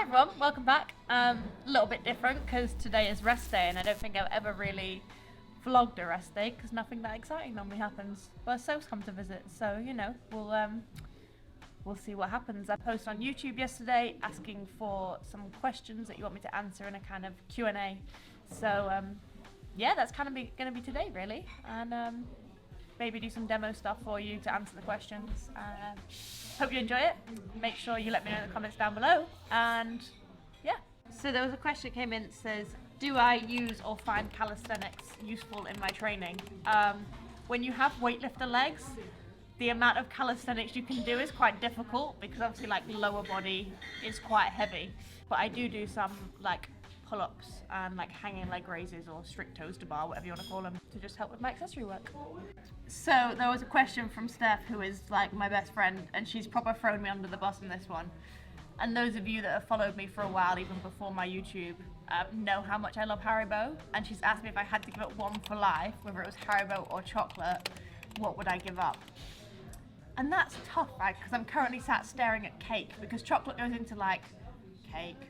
everyone, welcome back. A little bit different because today is rest day and I don't think I've ever really vlogged a rest day because nothing that exciting normally happens. But Soph's come to visit, so you know, we'll see what happens. I posted on YouTube yesterday asking for some questions that you want me to answer in a kind of Q&A. So yeah, that's kind of going to be today really, and maybe do some demo stuff for you to answer the questions. Hope you enjoy it. Make sure you let me know in the comments down below, and yeah. So there was a question that came in that says, do I use or find calisthenics useful in my training? When you have weightlifter legs, the amount of calisthenics you can do is quite difficult because obviously like lower body is quite heavy. But I do some like pull-ups and like hanging leg raises or strict toes to bar, whatever you want to call them, to just help with my accessory work. So there was a question from Steph, who is like my best friend, and she's proper thrown me under the bus in this one. And those of you that have followed me for a while, even before my YouTube, know how much I love Haribo. And she's asked me if I had to give up one for life, whether it was Haribo or chocolate, what would I give up? And that's tough, right? Because I'm currently sat staring at cake, because chocolate goes into like cake,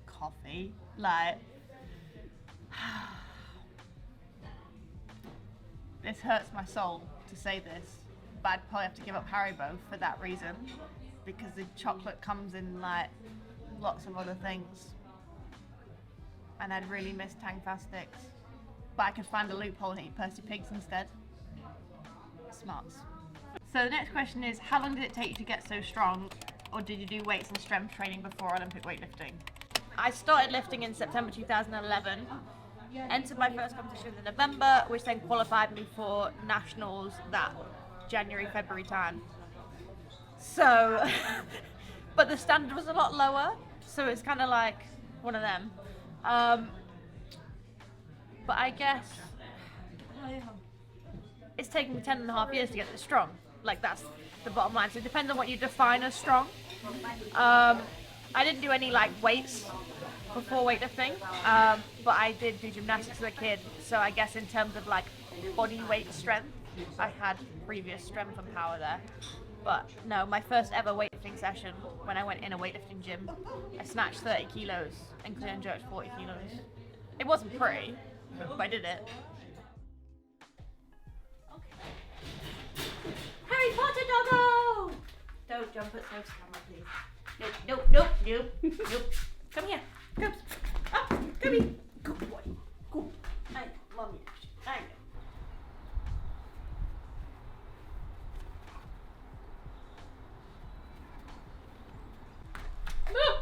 coffee, like this hurts my soul to say this, but I'd probably have to give up Haribo for that reason, because the chocolate comes in like lots of other things, and I'd really miss Tang Fast sticks, but I could find a loophole and eat Percy Pigs instead. Smarts. So the next question is, how long did it take you to get so strong, or did you do weights and strength training before Olympic weightlifting? I started lifting in September 2011, entered my first competition in November, which then qualified me for nationals that January, February time. So, but the standard was a lot lower, so it's kind of like one of them. But I guess it's taken me 10.5 years to get this strong. Like, that's the bottom line. So it depends on what you define as strong. I didn't do any like weights before weightlifting, but I did do gymnastics as a kid. So I guess in terms of like body weight strength, I had previous strength and power there. But no, my first ever weightlifting session, when I went in a weightlifting gym, I snatched 30 kilos and clean and jerked 40 kilos. It wasn't pretty, but I did it. Harry Potter doggo! Don't jump at Soph's camera, please. Nope. Come here. Come. Up. Come here. Good boy. Good. I know. Mommy. I know.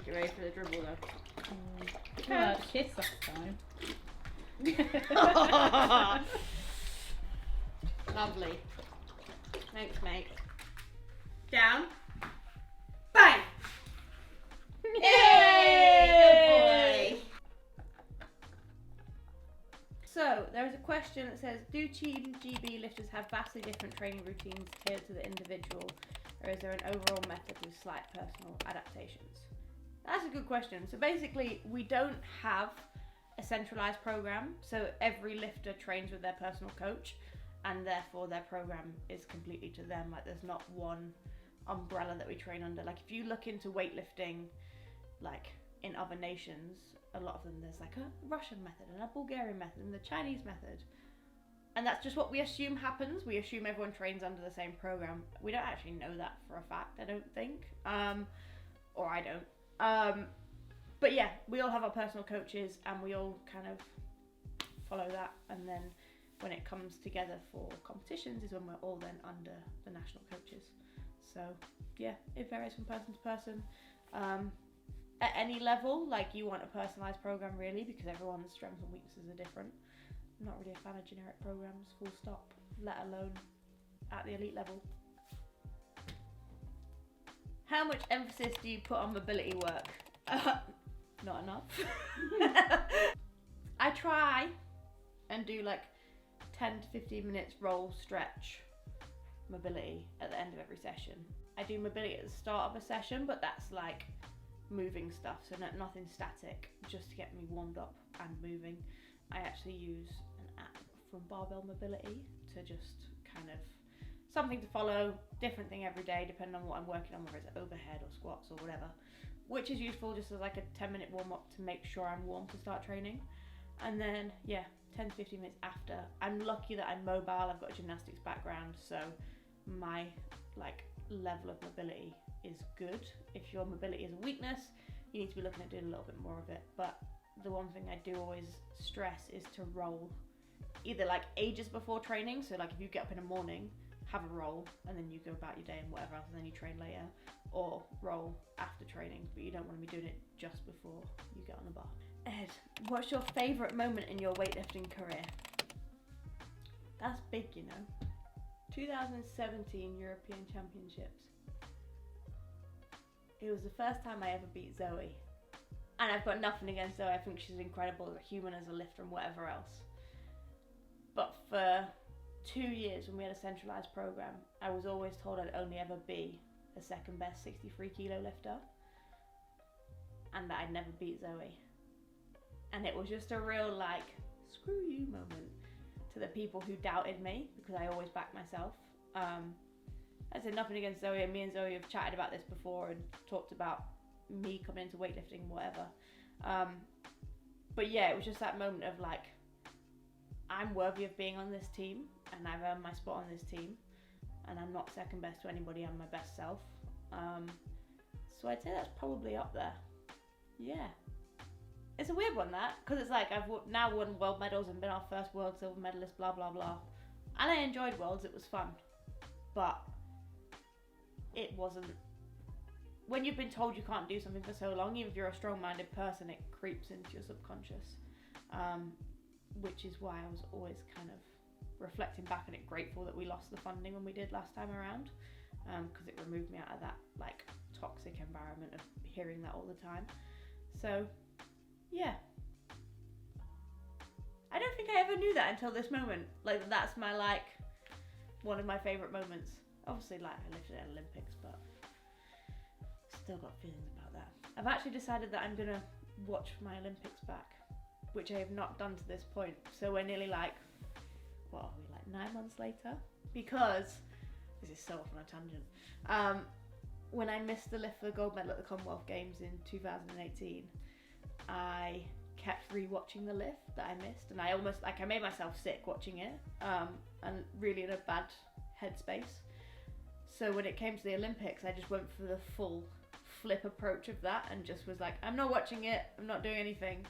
You ready for the dribble though? Yeah, kiss that time. Lovely. Thanks, mate. Down. Bang! Yay! Good boy. So, there is a question that says, do Team GB lifters have vastly different training routines tailored to the individual, or is there an overall method with slight personal adaptations? That's a good question. So basically, we don't have a centralized program, so every lifter trains with their personal coach, and therefore their program is completely to them. Like, there's not one umbrella that we train under. Like, if you look into weightlifting, like in other nations, a lot of them, there's like a Russian method and a Bulgarian method and the Chinese method, and that's just what we assume happens. We assume everyone trains under the same program. We don't actually know that for a fact, I don't think, or I don't. But yeah, we all have our personal coaches and we all kind of follow that, and then when it comes together for competitions is when we're all then under the national coaches. So yeah, it varies from person to person. At any level, like, you want a personalised program really, because everyone's strengths and weaknesses are different. I'm not really a fan of generic programs, full stop, let alone at the elite level. How much emphasis do you put on mobility work? Not enough. I try and do like 10 to 15 minutes roll, stretch, mobility at the end of every session. I do mobility at the start of a session, but that's like moving stuff, so nothing static, just to get me warmed up and moving. I actually use an app from Barbell Mobility to just kind of something to follow, different thing every day, depending on what I'm working on, whether it's overhead or squats or whatever, which is useful just as like a 10-minute warm-up to make sure I'm warm to start training. And then, yeah, 10 to 15 minutes after. I'm lucky that I'm mobile, I've got a gymnastics background, so my like level of mobility is good. If your mobility is a weakness, you need to be looking at doing a little bit more of it. But the one thing I do always stress is to roll either like ages before training. So like if you get up in the morning, have a roll and then you go about your day and whatever else and then you train later, or roll after training, but you don't want to be doing it just before you get on the bar. Ed, what's your favourite moment in your weightlifting career? That's big, you know. 2017 European Championships. It was the first time I ever beat Zoe. And I've got nothing against Zoe, I think she's incredible as a human, as a lifter and whatever else. But for 2 years when we had a centralised programme, I was always told I'd only ever be the second best 63 kilo lifter. And that I'd never beat Zoe. And it was just a real like, screw you moment to the people who doubted me, because I always backed myself. I said nothing against Zoe, and me and Zoe have chatted about this before and talked about me coming into weightlifting and whatever. But yeah, it was just that moment of like, I'm worthy of being on this team and I've earned my spot on this team, and I'm not second best to anybody, I'm my best self. So I'd say that's probably up there. Yeah. It's a weird one, that, because it's like I've now won world medals and been our first world silver medalist, blah blah blah, and I enjoyed worlds, it was fun, but it wasn't, when you've been told you can't do something for so long, even if you're a strong-minded person, it creeps into your subconscious, which is why I was always kind of reflecting back on it, grateful that we lost the funding when we did last time around, because it removed me out of that like toxic environment of hearing that all the time. So yeah, I don't think I ever knew that until this moment. Like, that's my like one of my favourite moments. Obviously, like, I lifted at Olympics, but still got feelings about that. I've actually decided that I'm gonna watch my Olympics back, which I have not done to this point. So we're nearly like, what are we, like 9 months later? Because this is so off on a tangent. When I missed the lift for the gold medal at the Commonwealth Games in 2018, I kept rewatching the lift that I missed, and I almost, like, I made myself sick watching it, and really in a bad headspace. So when it came to the Olympics, I just went for the full flip approach of that and just was like, I'm not watching it, I'm not doing anything.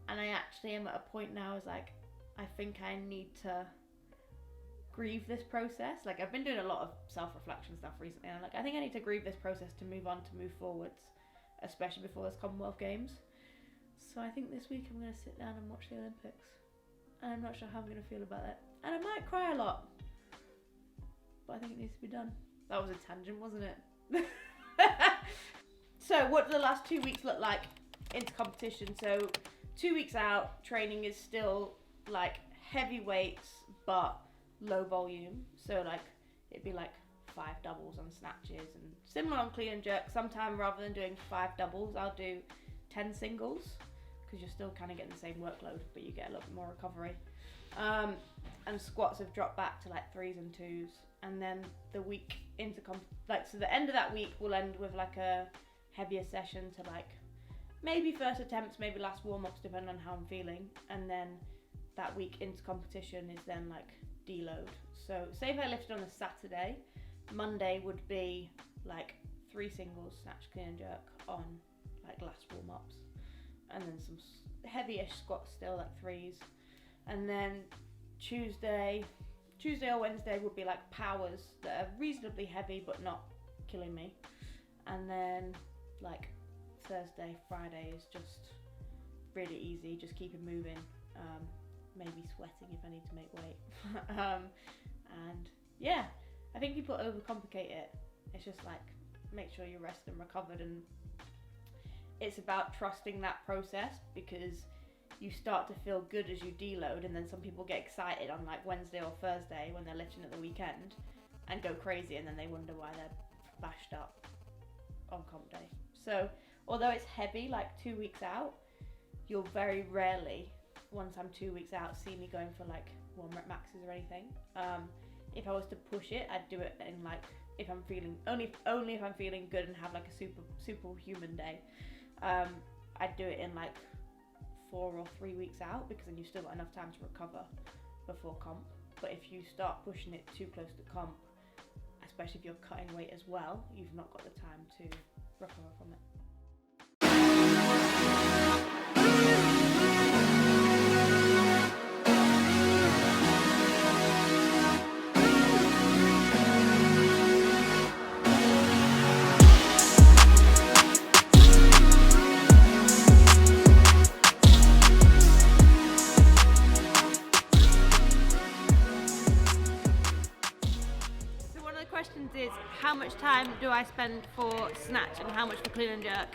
And I actually am at a point now, is like, I think I need to grieve this process. Like, I've been doing a lot of self-reflection stuff recently, and I'm like, I think I need to grieve this process to move on, to move forwards, especially before this Commonwealth Games. So I think this week I'm going to sit down and watch the Olympics, and I'm not sure how I'm going to feel about it, and I might cry a lot, but I think it needs to be done. That was a tangent, wasn't it? So what do the last 2 weeks look like into competition? So 2 weeks out, training is still like heavy weights but low volume, so like it'd be like 5 doubles on snatches and similar on clean and jerk. Sometime rather than doing 5 doubles, I'll do 10 singles, because you're still kind of getting the same workload but you get a little bit more recovery. And squats have dropped back to like 3s and 2s, and then the week into so the end of that week will end with like a heavier session to like maybe first attempts, maybe last warm-ups, depending on how I'm feeling, and then that week into competition is then like deload. So say if I lifted on a Saturday, Monday would be like 3 singles, snatch, clean and jerk on like last warm-ups, and then some heavy-ish squats still, like 3s, and then Tuesday or Wednesday would be like powers that are reasonably heavy but not killing me, and then like Thursday, Friday is just really easy, just keep it moving, maybe sweating if I need to make weight. And yeah, I think people overcomplicate it. It's just like, make sure you're rested and recovered, and it's about trusting that process, because you start to feel good as you deload, and then some people get excited on like Wednesday or Thursday when they're lifting at the weekend and go crazy, and then they wonder why they're bashed up on comp day. So although it's heavy, like 2 weeks out, you'll very rarely, once I'm 2 weeks out, see me going for like 1 rep maxes or anything. if I was to push it, I'd do it in like, if I'm feeling, only if I'm feeling good and have like a superhuman day. I'd do it in like 4 or 3 weeks out, because then you've still got enough time to recover before comp. But if you start pushing it too close to comp, especially if you're cutting weight as well, you've not got the time to recover from it. Is how much time do I spend for snatch and how much for clean and jerk?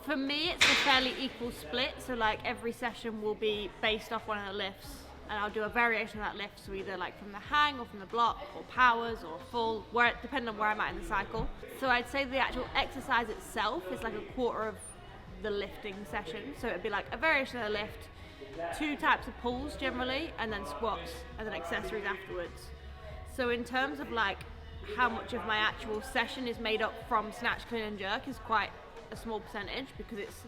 For me, it's a fairly equal split, so like every session will be based off one of the lifts, and I'll do a variation of that lift, so either like from the hang or from the block or powers or full, depending on where I'm at in the cycle. So I'd say the actual exercise itself is like a quarter of the lifting session, so it'd be like a variation of the lift, 2 types of pulls generally, and then squats, and then accessories afterwards. So in terms of like how much of my actual session is made up from snatch, clean and jerk is quite a small percentage, because it's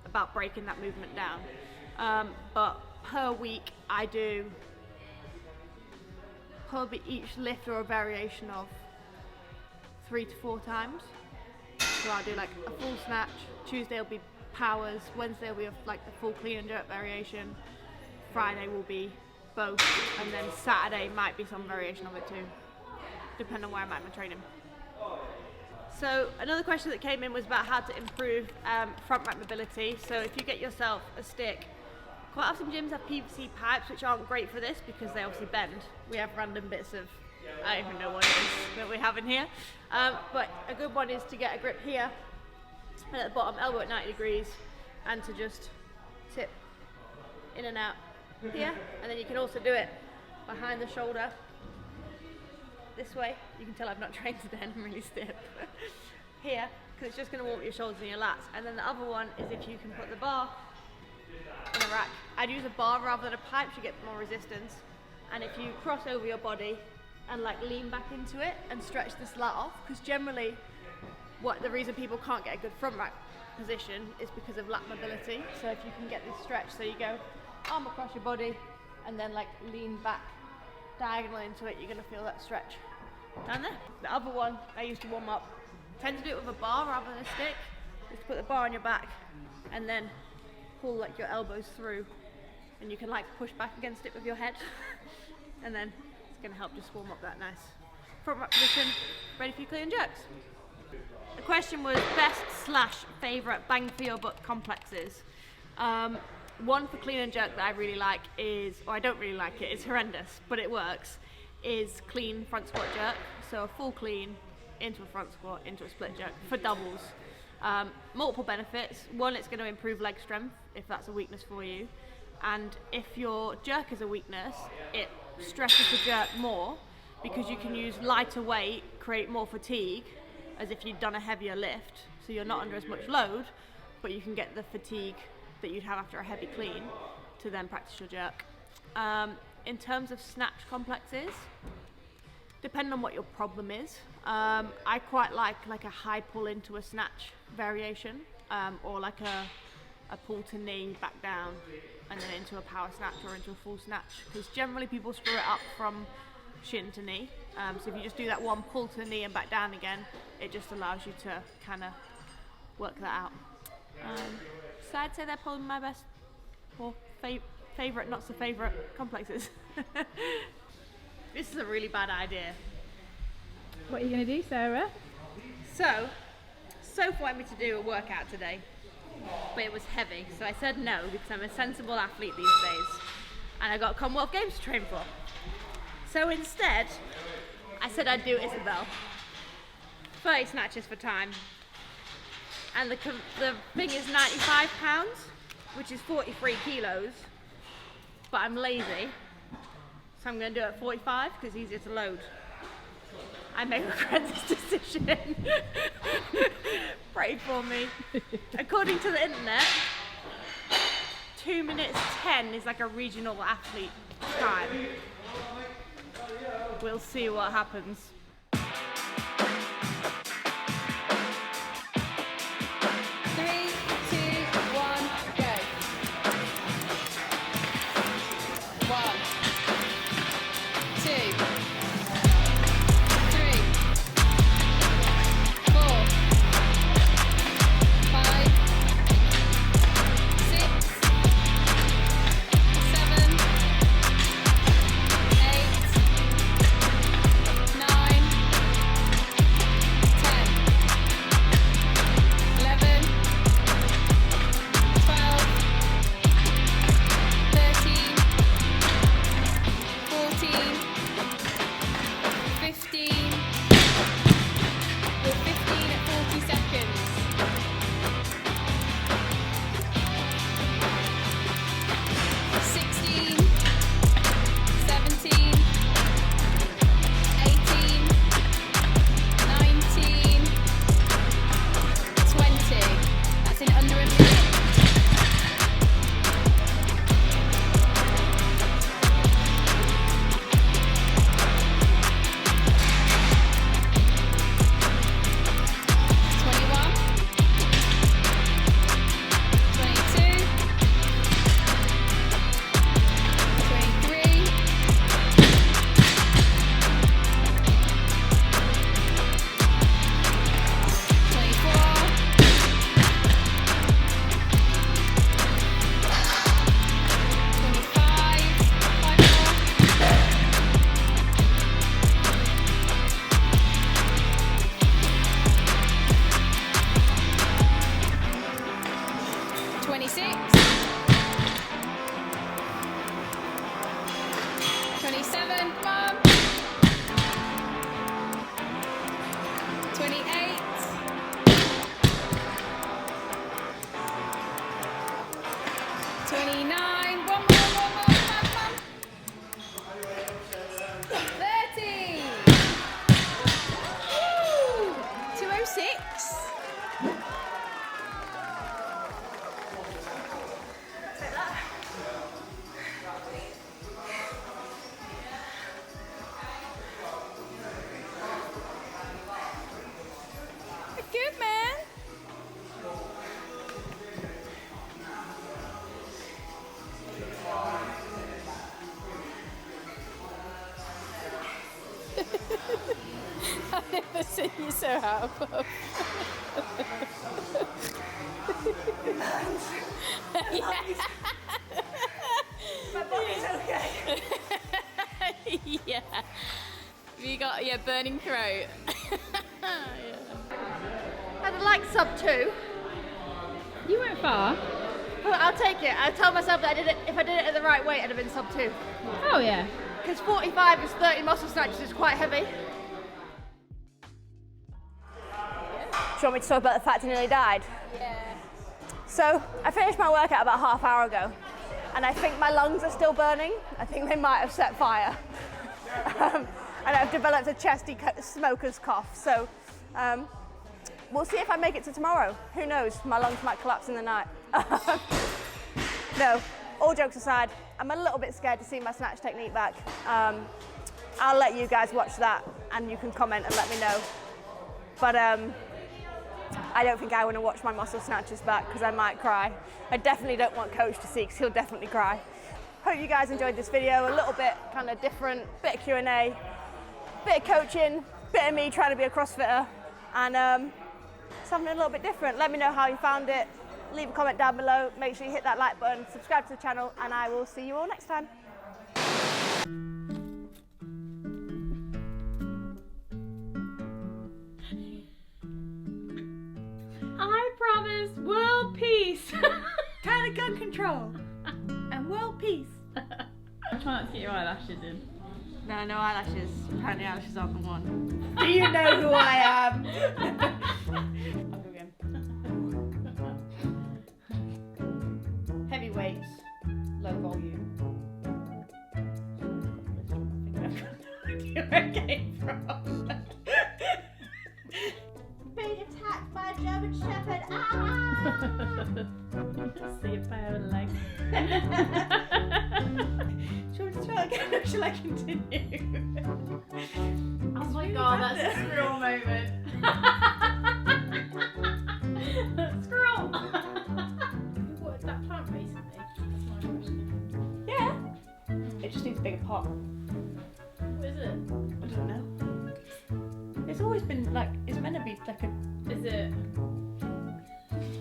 about breaking that movement down. But per week I do probably each lift or a variation of 3 to 4 times. So I'll do like a full snatch, Tuesday will be powers, Wednesday will be like the full clean and jerk variation, Friday will be both, and then Saturday might be some variation of it too, depending on where I'm at in my training. So another question that came in was about how to improve front rack mobility. So if you get yourself a stick, quite often gyms have PVC pipes, which aren't great for this because they obviously bend. We have random bits of, I don't even know what it is that we have in here. But a good one is to get a grip here, and at the bottom, elbow at 90 degrees, and to just tip in and out here. And then you can also do it behind the shoulder this way. You can tell I've not trained today, I'm really stiff. Here, because it's just going to warm your shoulders and your lats. And then the other one is if you can put the bar in a rack. I'd use a bar rather than a pipe to get more resistance. And if you cross over your body and like lean back into it and stretch this lat off, because generally the reason people can't get a good front rack position is because of lat mobility. So if you can get this stretch, so you go arm across your body and then like lean back diagonal into it, you're going to feel that stretch down there. The other one I used to warm up, tend to do it with a bar rather than a stick, is to put the bar on your back and then pull like your elbows through, and you can like push back against it with your head and then it's going to help just warm up that nice front rack position, ready for your clean and jerks. The question was best/favourite bang for your buck complexes. One for clean and jerk that I really like is, or I don't really like it, it's horrendous, but it works, is clean front squat jerk. So a full clean into a front squat, into a split jerk for doubles. Multiple benefits. One, it's going to improve leg strength if that's a weakness for you. And if your jerk is a weakness, it stresses the jerk more because you can use lighter weight, create more fatigue as if you'd done a heavier lift. So you're not under as much load, but you can get the fatigue that you'd have after a heavy clean to then practice your jerk. In terms of snatch complexes, depending on what your problem is, I quite like a high pull into a snatch variation, or like a pull to knee back down and then into a power snatch or into a full snatch, because generally people screw it up from shin to knee. So if you just do that one pull to the knee and back down again, it just allows you to kind of work that out. So I'd say they're probably my best or favourite, not so favourite complexes. This is a really bad idea. What are you going to do, Sarah? So, Sophie wanted me to do a workout today, but it was heavy, so I said no because I'm a sensible athlete these days and I got Commonwealth Games to train for. So instead, I said I'd do Isabel. 30 snatches for time. And the thing is 95 pounds, which is 43 kilos, but I'm lazy, so I'm going to do it at 45 because it's easier to load. I may regret this decision. Pray for me. According to the internet, 2 minutes 10 is like a regional athlete time. we'll see what happens. 29, one more, come on. 30. Woo! 206. Good, man. I've never seen you so out of puff. My body's okay. Yeah. You got your burning throat. Yeah. I'd like sub 2. You went far. But I'll take it. I told myself that if I did it at the right weight, I'd have been sub 2. Oh yeah. Because 45 is 30 muscle snatches is quite heavy. Do you want me to talk about the fact I nearly died? Yeah. So I finished my workout about half hour ago, and I think my lungs are still burning. I think they might have set fire. And I've developed a chesty smoker's cough. So we'll see if I make it to tomorrow. Who knows? My lungs might collapse in the night. No, all jokes aside, I'm a little bit scared to see my snatch technique back. I'll let you guys watch that, and you can comment and let me know. But I don't think I want to watch my muscle snatches back because I might cry. I definitely don't want Coach to see because he'll definitely cry. Hope you guys enjoyed this video, a little bit kind of different, bit of Q&A, bit of coaching, bit of me trying to be a CrossFitter, and something a little bit different. Let me know how you found it. Leave a comment down below. Make sure you hit that like button, subscribe to the channel, and I will see you all next time. I promise world peace. Tighter gun control and world peace. Try not to get your eyelashes in. No eyelashes. Apparently eyelashes are the one. Do you know who I am? I'll go again. Heavy weights, low volume. I think I've got no idea where it came from. Being attacked by a German Shepherd. Ah! See a pair of legs. Shall we try again or shall I continue? god, that's a scroll moment. Scroll! You watered that plant recently? That's my question. Yeah. It just needs a bigger pot. What is it? I don't know. It's always been like, it's meant to be like a... Is it?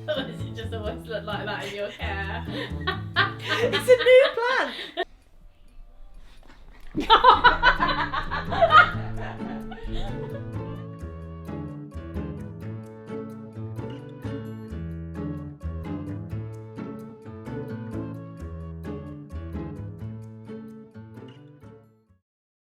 Or does it just always look like that in your care? It's a new plant!